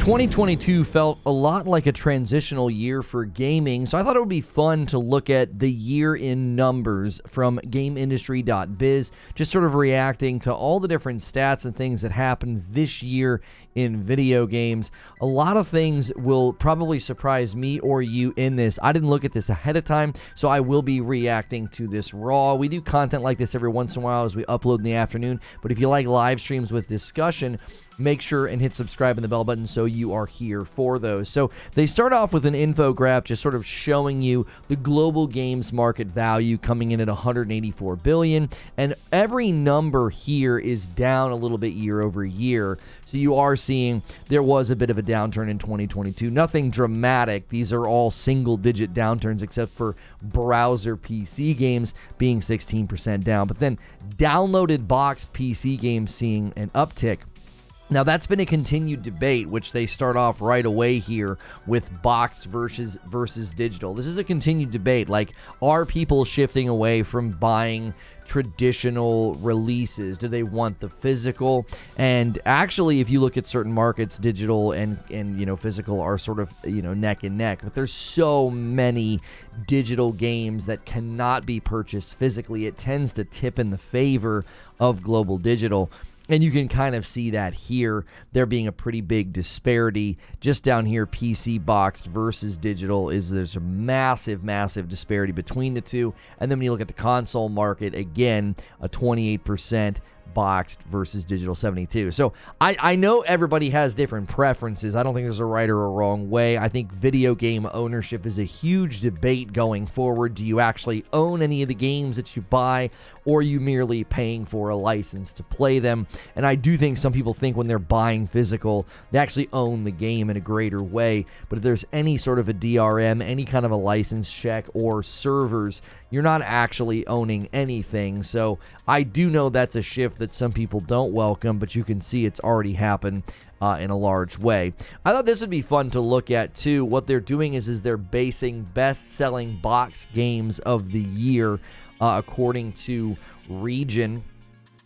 2022 felt a lot like a transitional year for gaming, so I thought it would be fun to look at the year in numbers from GameIndustry.biz, just sort of reacting to all the different stats and things that happened this year in video games. A lot of things will probably surprise me or you in this. I didn't look at this ahead of time, so I will be reacting to this raw. We do content like this every once in a while as we upload in the afternoon, but if you like live streams with discussion, make sure and hit subscribe and the bell button so you are here for those. So they start off with an infograph just sort of showing you the global games market value coming in at 184 billion, and every number here is down a little bit year over year. So you are seeing there was a bit of a downturn in 2022. Nothing dramatic. These are all single-digit downturns except for browser PC games being 16% down. But then downloaded boxed PC games seeing an uptick. Now, that's been a continued debate, which they start off right away here with boxed versus digital. This is a continued debate. Like, are people shifting away from buying traditional releases? Do they want the physical? And actually, if you look at certain markets, digital and physical are sort of neck and neck. But there's so many digital games that cannot be purchased physically. It tends to tip in the favor of global digital. And you can kind of see that here, there being a pretty big disparity. Just down here, PC boxed versus digital, there's a massive, massive disparity between the two. And then when you look at the console market, again, a 28% boxed versus digital 72. So I know everybody has different preferences. I don't think there's a right or a wrong way. I think video game ownership is a huge debate going forward. Do you actually own any of the games that you buy, or are you merely paying for a license to play them? And I do think some people think when they're buying physical, they actually own the game in a greater way. But if there's any sort of a DRM, any kind of a license check or servers, you're not actually owning anything. So I do know that's a shift that some people don't welcome, but you can see it's already happened in a large way. I thought this would be fun to look at too. What they're doing is they're basing best-selling box games of the year according to region.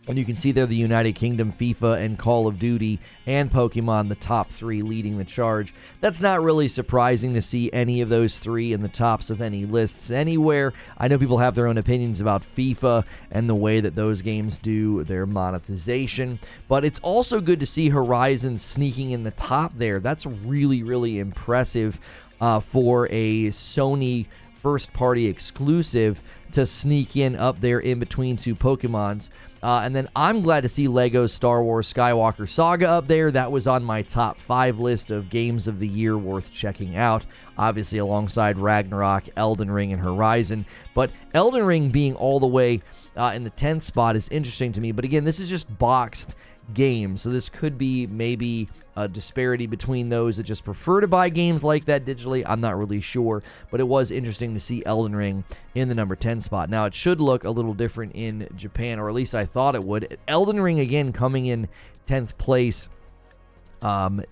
And you can see there the United Kingdom, FIFA, and Call of Duty, and Pokemon, the top three leading the charge. That's not really surprising to see any of those three in the tops of any lists anywhere. I know people have their own opinions about FIFA and the way that those games do their monetization, but it's also good to see Horizon sneaking in the top there. That's really, really impressive for a Sony first-party exclusive to sneak in up there in between two Pokemons. And then I'm glad to see Lego Star Wars Skywalker Saga up there. That was on my top 5 list of games of the year worth checking out, obviously alongside Ragnarok, Elden Ring, and Horizon. But Elden Ring being all the way in the 10th spot is interesting to me. But again, this is just boxed games, so this could be maybe a disparity between those that just prefer to buy games like that digitally. I'm not really sure, but it was interesting to see Elden Ring in the number 10 spot. Now, it should look a little different in Japan, or at least I thought it would. Elden Ring, again, coming in 10th place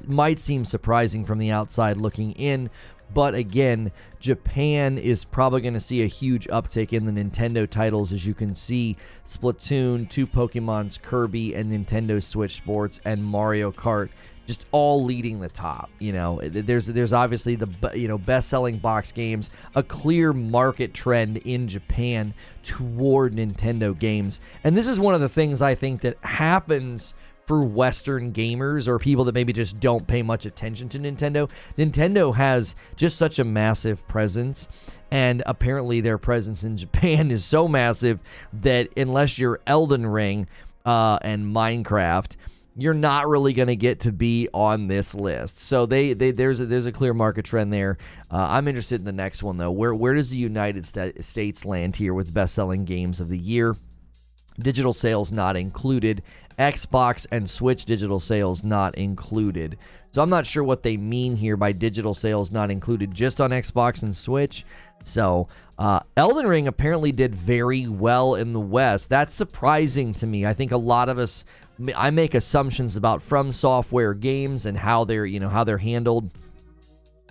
might seem surprising from the outside looking in, but again, Japan is probably going to see a huge uptick in the Nintendo titles. As you can see, Splatoon, 2 Pokemon's, Kirby, and Nintendo Switch Sports, and Mario Kart just all leading the top. There's obviously the best-selling box games, a clear market trend in Japan toward Nintendo games. And this is one of the things I think that happens for Western gamers or people that maybe just don't pay much attention to Nintendo. Nintendo has just such a massive presence, and apparently their presence in Japan is so massive that unless you're Elden Ring and Minecraft, you're not really going to get to be on this list. So there's a clear market trend there. I'm interested in the next one, though. Where does the United States land here with best-selling games of the year? Digital sales not included. Xbox and Switch digital sales not included. So I'm not sure what they mean here by digital sales not included, just on Xbox and Switch. So Elden Ring apparently did very well in the West. That's surprising to me. I think a lot of us, I make assumptions about From Software games and how they're handled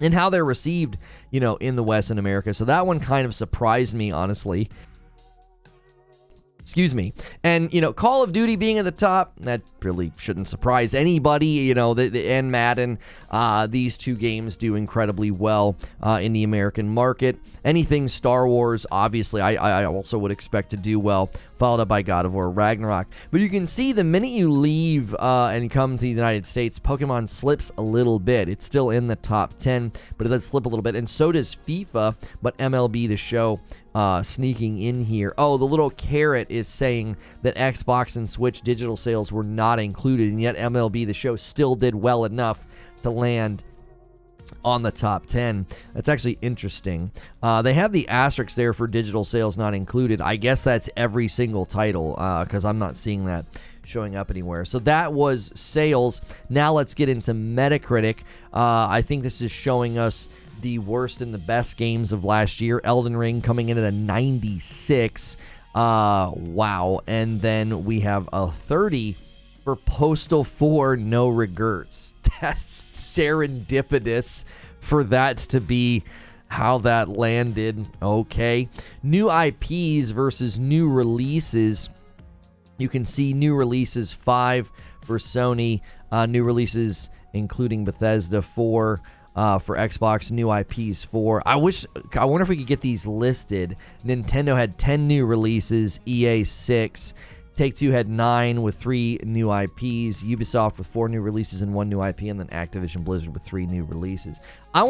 and how they're received, in the West and America. So that one kind of surprised me, honestly. Excuse me. And, Call of Duty being at the top, that really shouldn't surprise anybody. And Madden, these two games do incredibly well in the American market. Anything Star Wars, obviously, I also would expect to do well, followed up by God of War Ragnarok. But you can see the minute you leave and come to the United States, Pokemon slips a little bit. It's still in the top 10, but it does slip a little bit. And so does FIFA, but MLB The Show sneaking in here. Oh, the little carrot is saying that Xbox and Switch digital sales were not included, and yet MLB The Show still did well enough to land on the top 10. That's actually interesting. They have the asterisk there for digital sales not included. I guess that's every single title, because I'm not seeing that showing up anywhere. So that was sales. Now let's get into Metacritic. I think this is showing us the worst and the best games of last year. Elden Ring coming in at a 96. Wow. And then we have a 30 for Postal 4 No Regrets. That's serendipitous for that to be how that landed. Okay. New IPs versus new releases. You can see new releases 5 for Sony. New releases including Bethesda 4. For Xbox, new IPs 4. I wonder if we could get these listed. Nintendo had 10 new releases, EA 6. Take-Two had 9 with 3 new IPs, Ubisoft with 4 new releases and 1 new IP, and then Activision Blizzard with 3 new releases. I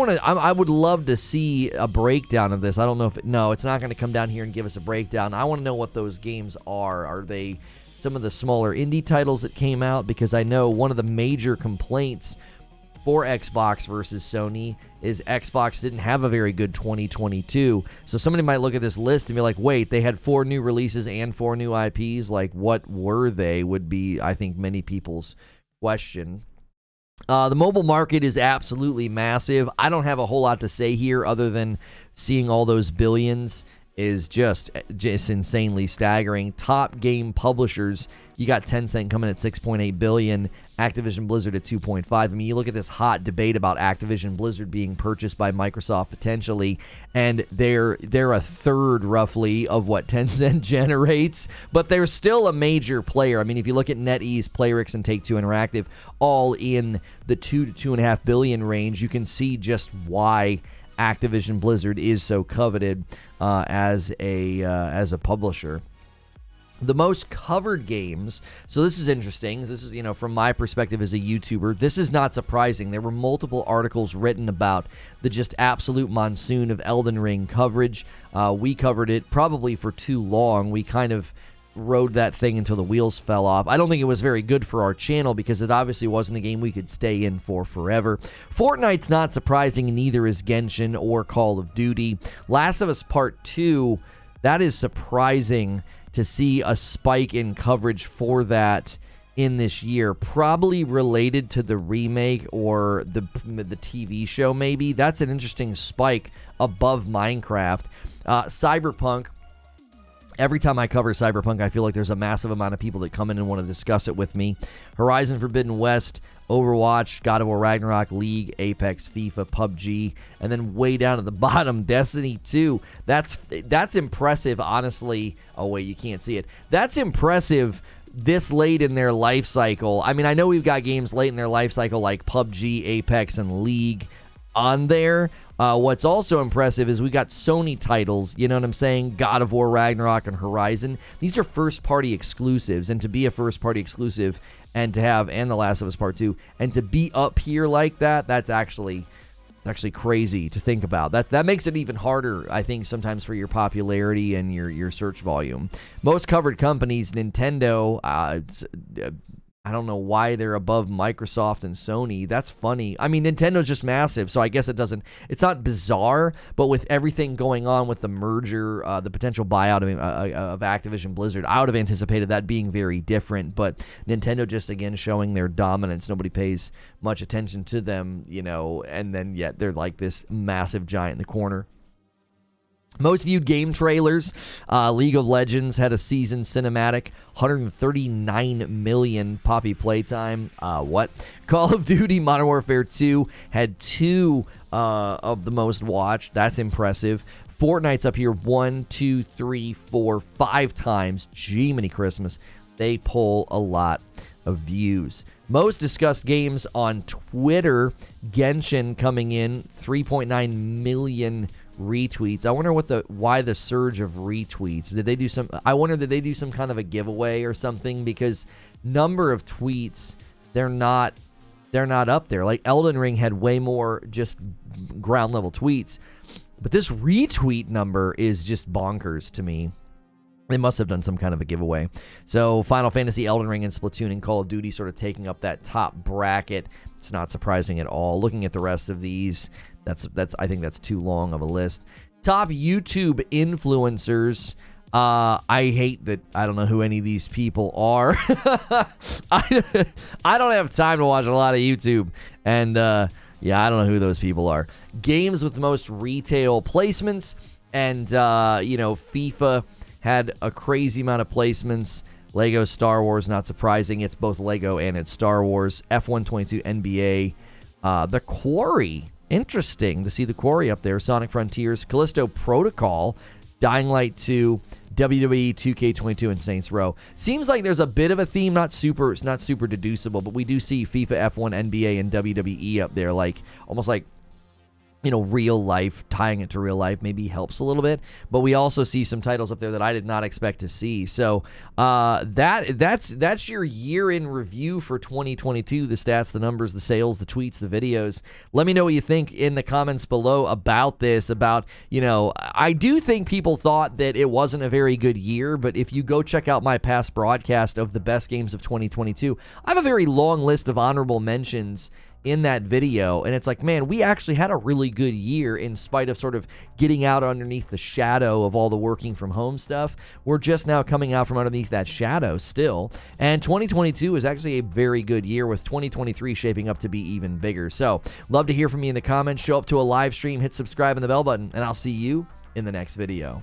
would love to see a breakdown of this. I don't know if it's not going to come down here and give us a breakdown. I want to know what those games are. Are they some of the smaller indie titles that came out? Because I know one of the major complaints for Xbox versus Sony is Xbox didn't have a very good 2022. So somebody might look at this list and be like, wait, they had 4 new releases and 4 new IPs? Like, what were they? Would be, I think, many people's question. The mobile market is absolutely massive. I don't have a whole lot to say here other than seeing all those billions is just insanely staggering. Top game publishers, you got Tencent coming at $6.8 billion, Activision Blizzard at $2.5. I mean, you look at this hot debate about Activision Blizzard being purchased by Microsoft potentially, and they're a third roughly of what Tencent generates, but they're still a major player. I mean, if you look at NetEase, Playrix, and Take-Two Interactive, all in the $2 to $2.5 billion range, you can see just why Activision Blizzard is so coveted as a publisher. The most covered games, so this is interesting. This is, from my perspective as a YouTuber, this is not surprising. There were multiple articles written about the just absolute monsoon of Elden Ring coverage. We covered it probably for too long. We kind of rode that thing until the wheels fell off. I don't think it was very good for our channel because it obviously wasn't a game we could stay in for forever. Fortnite's not surprising, and neither is Genshin or Call of Duty. Last of Us Part 2, that is surprising to see a spike in coverage for that in this year, probably related to the remake or the TV show maybe. That's an interesting spike above Minecraft. Cyberpunk, every time I cover Cyberpunk, I feel like there's a massive amount of people that come in and want to discuss it with me. Horizon Forbidden West, Overwatch, God of War Ragnarok, League, Apex, FIFA, PUBG, and then way down at the bottom, Destiny 2. That's impressive, honestly. Oh, wait, you can't see it. That's impressive this late in their life cycle. I mean, I know we've got games late in their life cycle like PUBG, Apex, and League on there. What's also impressive is we got Sony titles, you know what I'm saying? God of War, Ragnarok, and Horizon. These are first-party exclusives, and to be a first-party exclusive and to have, and The Last of Us Part 2, and to be up here like that, that's actually crazy to think about. That makes it even harder, I think, sometimes for your popularity and your search volume. Most covered companies, Nintendo, I don't know why they're above Microsoft and Sony. That's funny. I mean, Nintendo's just massive, so I guess it's not bizarre, but with everything going on with the merger, the potential buyout of Activision Blizzard, I would have anticipated that being very different, but Nintendo just, again, showing their dominance. Nobody pays much attention to them, and then yet they're like this massive giant in the corner. Most viewed game trailers, League of Legends had a season cinematic, 139 million poppy playtime. What? Call of Duty Modern Warfare 2 had 2 of the most watched. That's impressive. Fortnite's up here 1, 2, 3, 4, 5 times. Gee, many Christmas. They pull a lot of views. Most discussed games on Twitter, Genshin coming in 3.9 million retweets. I wonder why the surge of retweets. I wonder did they do some kind of a giveaway or something, because number of tweets, they're not up there. Like Elden Ring had way more just ground level tweets, but this retweet number is just bonkers to me. They must have done some kind of a giveaway. So Final Fantasy, Elden Ring, and Splatoon and Call of Duty sort of taking up that top bracket. It's not surprising at all. Looking at the rest of these, I think that's too long of a list. Top YouTube influencers. I hate that I don't know who any of these people are. I don't have time to watch a lot of YouTube. And yeah, I don't know who those people are. Games with the most retail placements. And, FIFA had a crazy amount of placements. Lego Star Wars, not surprising. It's both Lego and it's Star Wars. F122 NBA. The Quarry. Interesting to see the Quarry up there. Sonic Frontiers. Callisto Protocol. Dying Light 2. WWE 2K22 and Saints Row. Seems like there's a bit of a theme, not super deducible, but we do see FIFA, F1, NBA, and WWE up there, like almost like, real life, tying it to real life maybe helps a little bit. But we also see some titles up there that I did not expect to see. So that's your year in review for 2022. The stats, the numbers, the sales, the tweets, the videos. Let me know what you think in the comments below about this. I do think people thought that it wasn't a very good year, but if you go check out my past broadcast of the best games of 2022, I have a very long list of honorable mentions in that video, and it's like, man, we actually had a really good year in spite of sort of getting out underneath the shadow of all the working from home stuff. We're just now coming out from underneath that shadow still, and 2022 is actually a very good year, with 2023 shaping up to be even bigger. So love to hear from you in the comments. Show up to a live stream, hit subscribe and the bell button, and I'll see you in the next video.